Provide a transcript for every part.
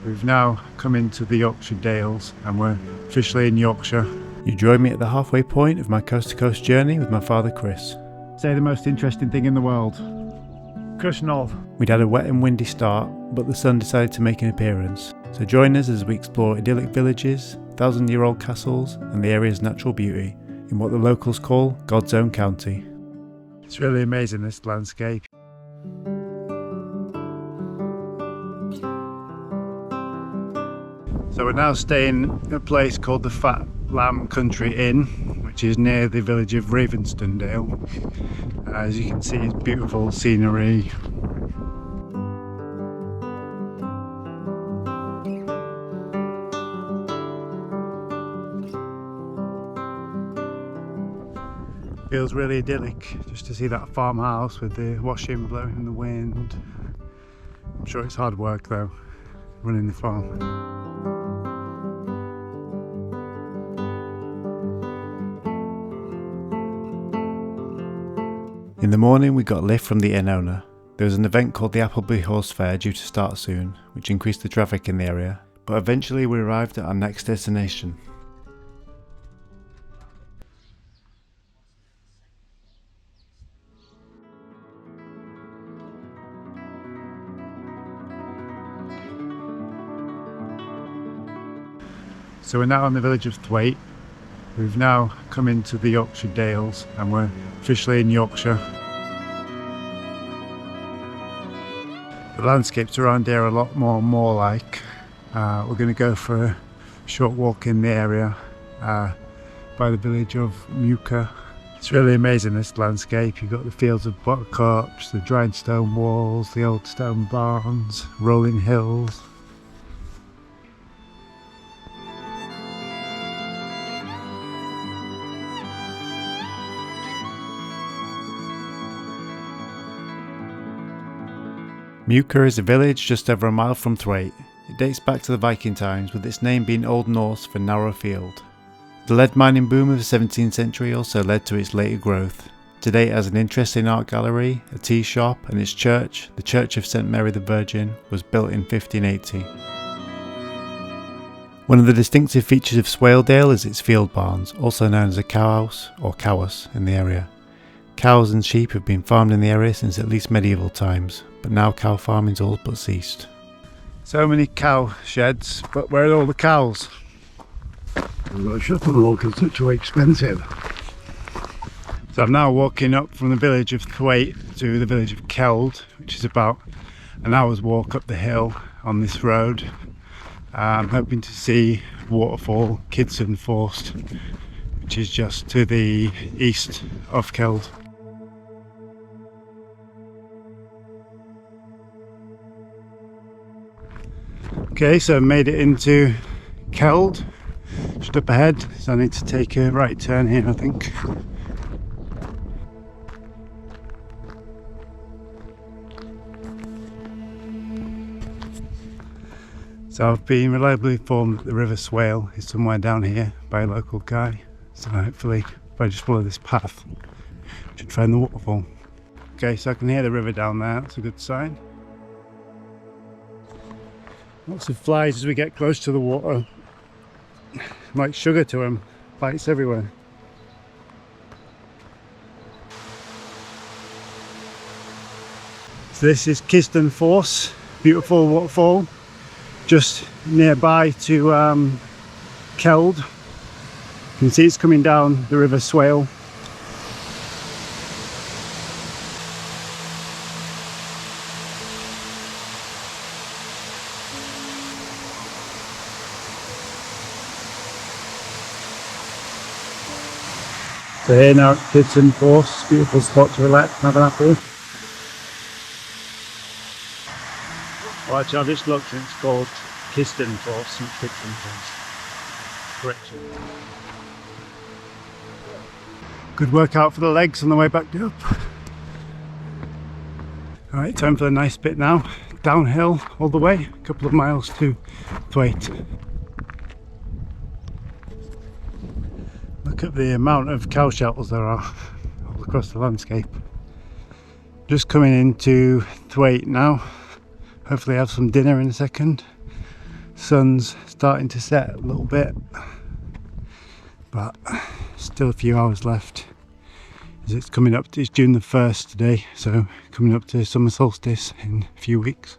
We've now come into the Yorkshire Dales and we're officially in Yorkshire. You join me at the halfway point of my coast-to-coast journey with my father Chris. Say the most interesting thing in the world. Cushnall. We'd had a wet and windy start, but the sun decided to make an appearance. So join us as we explore idyllic villages, thousand-year-old castles and the area's natural beauty in what the locals call God's own county. It's really amazing, this landscape. So we're now staying at a place called the Fat Lamb Country Inn, which is near the village of Ravenstonedale. As you can see, it's beautiful scenery. Feels really idyllic just to see that farmhouse with the washing blowing in the wind. I'm sure it's hard work though, running the farm. In the morning we got a lift from the inn owner. There was an event called the Appleby Horse Fair due to start soon, which increased the traffic in the area, but eventually we arrived at our next destination. So we're now in the village of Thwaite. We've now come into the Yorkshire Dales and we're officially in Yorkshire. The landscapes around here are a lot more like. We're going to go for a short walk in the area by the village of Muka. It's really amazing, this landscape. You've got the fields of buttercups, the dried stone walls, the old stone barns, rolling hills. Muka is a village just over a mile from Thwaite. It dates back to the Viking times, with its name being Old Norse for narrow field. The lead mining boom of the 17th century also led to its later growth. Today it has an interesting art gallery, a tea shop, and its church, the Church of St Mary the Virgin, was built in 1580. One of the distinctive features of Swaledale is its field barns, also known as a cowhouse or cowhouse in the area. Cows and sheep have been farmed in the area since at least medieval times, but now cow farming's all but ceased. So many cow sheds, but where are all the cows? I'm not sure the locals are too expensive. So I'm now walking up from the village of Thwaite to the village of Keld, which is about an hour's walk up the hill on this road. I'm hoping to see waterfall Kidson Forst, which is just to the east of Keld. Okay, so I made it into Keld, just up ahead, so I need to take a right turn here, I think. So I've been reliably informed that the River Swale is somewhere down here by a local guy, so hopefully if I just follow this path I should find the waterfall. Okay, so I can hear the river down there, that's a good sign. Lots of flies as we get close to the water. Like sugar to them, bites everywhere. So this is Kidson Forst, beautiful waterfall, just nearby to Keld. You can see it's coming down the River Swale. So here now at Kidson Forst, beautiful spot to relax and have an apple. Well, actually, I've just looked and it's called Kidson Forst, not Kidson Forst. Correction. Good workout for the legs on the way back up. Alright, time for the nice bit now. Downhill all the way, a couple of miles to Thwaite. Look at the amount of cow shelters there are all across the landscape. Just coming into Thwaite now. Hopefully have some dinner in a second. Sun's starting to set a little bit, but still a few hours left as it's coming up to, it's June the 1st today, so coming up to summer solstice in a few weeks.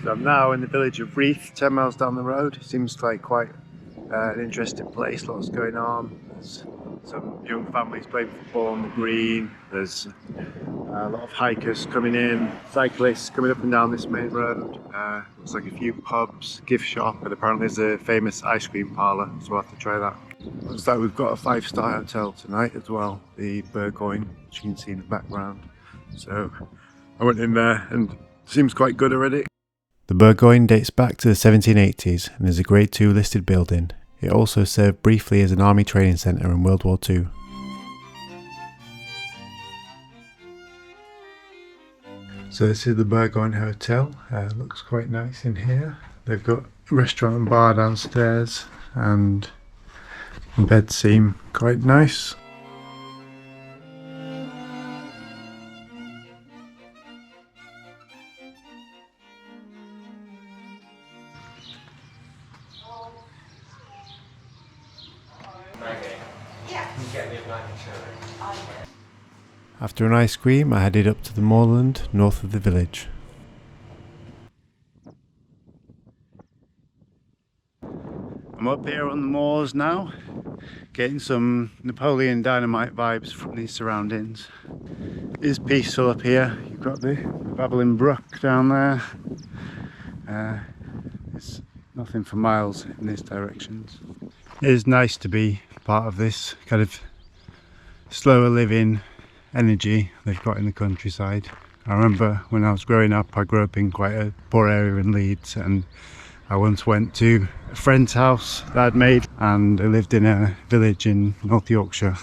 So I'm now in the village of Reeth, 10 miles down the road. Seems like quite an interesting place, lots going on. There's some young families playing football on the green. There's a lot of hikers coming in, cyclists coming up and down this main road. Looks like a few pubs, gift shop, and apparently there's a famous ice cream parlour, so we'll have to try that. Looks like we've got a 5-star hotel tonight as well, the Burgoyne, which you can see in the background. So I went in there and it seems quite good already. The Burgoyne dates back to the 1780s and is a Grade II listed building. It also served briefly as an army training centre in World War II. So this is the Burgoyne Hotel. Looks quite nice in here. They've got a restaurant and bar downstairs, and the beds seem quite nice. After an ice cream, I headed up to the moorland north of the village. I'm up here on the moors now, getting some Napoleon Dynamite vibes from these surroundings. It is peaceful up here. You've got the babbling brook down there. It's nothing for miles in these directions. It is nice to be part of this kind of slower living energy they've got in the countryside. I remember when I was growing up, I grew up in quite a poor area in Leeds, and I once went to a friend's house that I'd made, and they lived in a village in North Yorkshire,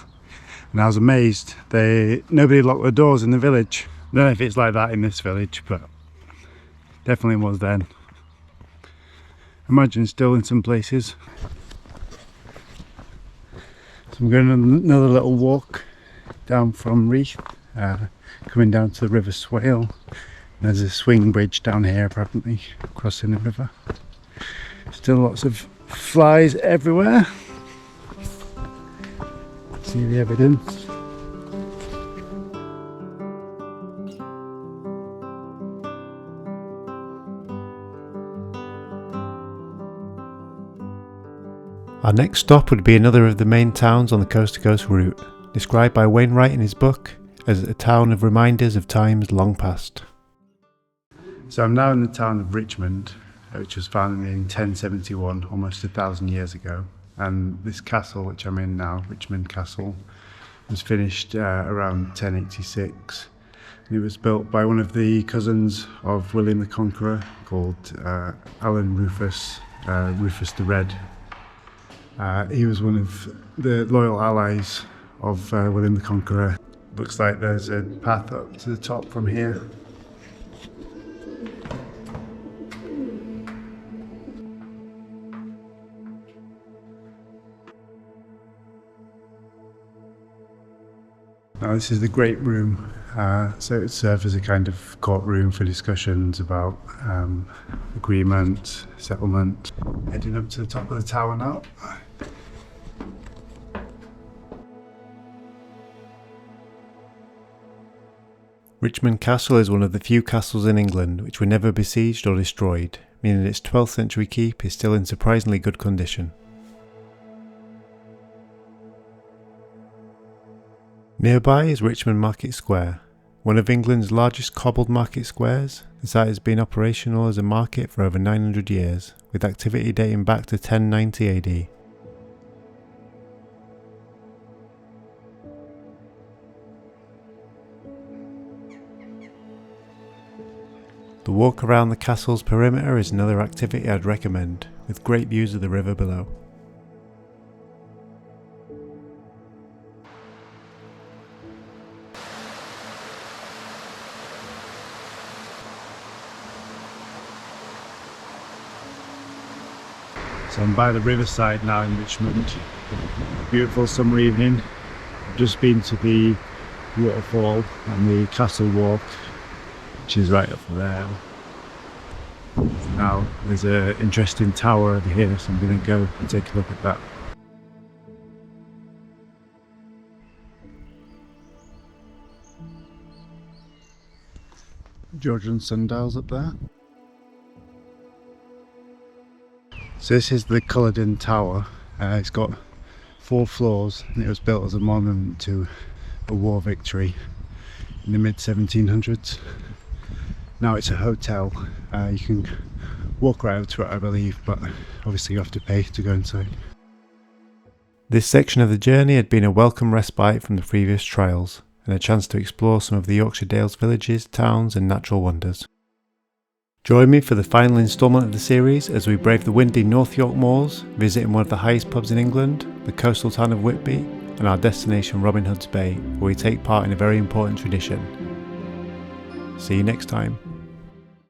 and I was amazed. Nobody locked the doors in the village. I don't know if it's like that in this village, but definitely was then. Imagine still in some places. So I'm going on another little walk down from Reeth, coming down to the River Swale. There's a swing bridge down here apparently, crossing the river. Still lots of flies everywhere. See the evidence. Our next stop would be another of the main towns on the coast to coast route, described by Wainwright in his book as a town of reminders of times long past. So I'm now in the town of Richmond, which was founded in 1071, almost 1,000 years ago. And this castle, which I'm in now, Richmond Castle, was finished around 1086. And it was built by one of the cousins of William the Conqueror, called Alan Rufus, Rufus the Red. He was one of the loyal allies of William the Conqueror. Looks like there's a path up to the top from here. Now this is the Great Room, so it serves as a kind of courtroom for discussions about agreement, settlement. Heading up to the top of the tower now. Richmond Castle is one of the few castles in England which were never besieged or destroyed, meaning its 12th century keep is still in surprisingly good condition. Nearby is Richmond Market Square, one of England's largest cobbled market squares. The site has been operational as a market for over 900 years, with activity dating back to 1090 AD. The walk around the castle's perimeter is another activity I'd recommend, with great views of the river below. So I'm by the riverside now in Richmond. Beautiful summer evening. I've just been to the waterfall and the castle walk, which is right up there. Now there's an interesting tower over here, so I'm going to go and take a look at that. Georgian sundials up there. So this is the Culloden Tower. It's got 4 floors and it was built as a monument to a war victory in the mid 1700s. Now it's a hotel. You can walk right up to it, I believe, but obviously you have to pay to go inside. This section of the journey had been a welcome respite from the previous trails, and a chance to explore some of the Yorkshire Dales villages, towns and natural wonders. Join me for the final instalment of the series as we brave the windy North York moors, visiting one of the highest pubs in England, the coastal town of Whitby, and our destination Robin Hood's Bay, where we take part in a very important tradition. See you next time.